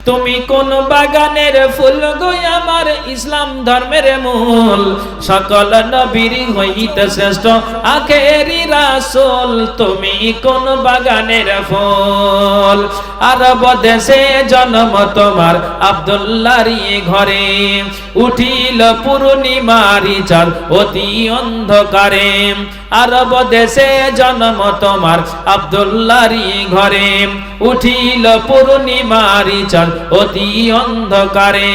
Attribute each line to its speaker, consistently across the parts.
Speaker 1: তুমি কোন বাগানের ফুল গো আমার ইসলাম ধর্মের মূল, সকল নবীর হইতে শ্রেষ্ঠ আখেরি রাসূল। তুমি কোন বাগানের ফুল, আরব দেশে জন্ম তোমার আব্দুল্লাহর ঘরে, উঠিল পূর্ণিমার চাঁদ অতি অন্ধকারে। আরব দেশে জন্ম তোমার আব্দুল্লাহর ঘরে, উঠিল পূর্ণিমার চাঁদ অতি অন্ধকারে।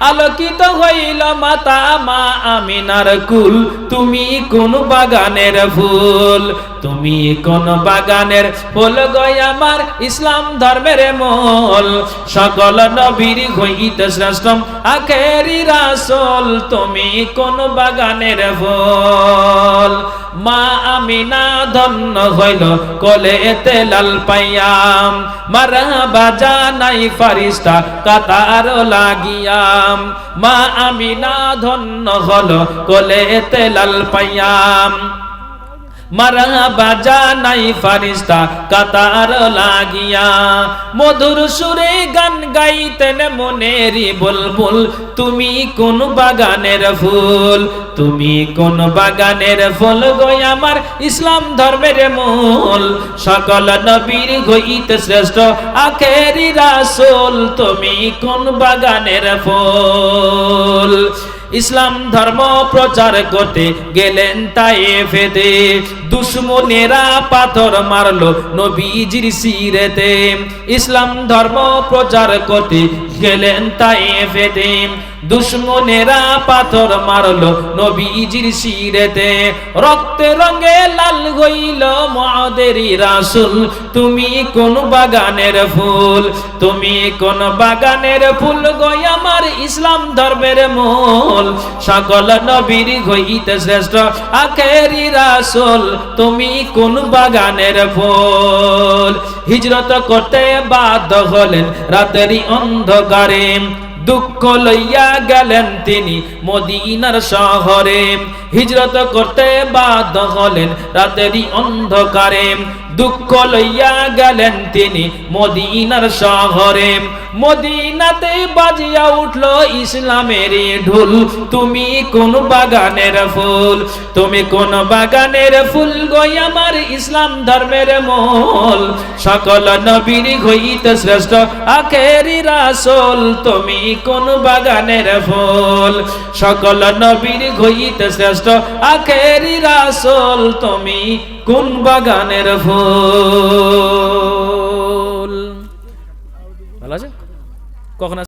Speaker 1: আলোকিত হইল মাতা মা আমিনার কুল, তুমি কোন বাগানের ফুল, তুমি কোন বাগানের ফুল গো আমার ইসলাম ধর্মের মূল, সকল নবীর হইতে শ্রেষ্ঠ আখেরি রাসূল। তুমি কোন বাগানের ফুল, মা আমিনা ধন্য হইল কোলে এতে লাল পাইয়াম, মারহাবা জানাই ফারিস্তা কাতার লাগিয়াম। মা আমিনা ধন্য হলো কোলে এতে লাল পাইয়াম, মারহাবা জানাই ফারিস্তা কাতার লাগিয়া। মধুর সুরে গান গাইতেন মনেরি বুলবুল, তুমি কোন বাগানের ফুল, তুমি কোন বাগানের ফুল গো আমার ইসলাম ধর্মের মূল, সকল নবীর হইতে শ্রেষ্ঠ আখেরি রাসূল। তুমি কোন বাগানের ফুল, ইসলাম ধর্ম প্রচার করতে গেলেন তায়েফেতে, দুশমনেরা পাথর মারলো নবীজির শিরেতে। ইসলাম ধর্ম প্রচার করতে গেলেন তায়েফেতে, দুশমনেরা পাথর মারলো নবীজির শিরেতে। রক্তে রঙে লাল হইল মুহাম্মদের রাসূল, তুমি কোন বাগানের ফুল, তুমি কোন বাগানের ফুল গো আমার ইসলাম ধর্মের মূল, সকল নবীর হইতে শ্রেষ্ঠ আখেরি রাসূল। তুমি কোন বাগানের ফুল, হিজরত করতে বাধ্য হলেন রাতেরই অন্ধকারে, দুঃখ লইয়া গেলেন তিনি মদিনার শহরে। হিজরত করতে বাধ্য হলেন রাতেরই অন্ধকারে, দুঃখ লইয়া গেলেন তিনি মদিনার শহরে। মদিনাতে বাজিয়া উঠল ইসলামের ঢোল, তুমি কোন বাগানের ফুল, তুমি কোন বাগানের ফুল গো আমার ইসলাম ধর্মের মূল, সকল নবীর হইতে শ্রেষ্ঠ আখেরি রাসূল। তুমি কোন বাগানের ফুল, সকল নবীর হইতে শ্রেষ্ঠ আখেরি রাসূল। তুমি কোন বাগানের ফুল। ভালো আছে কখন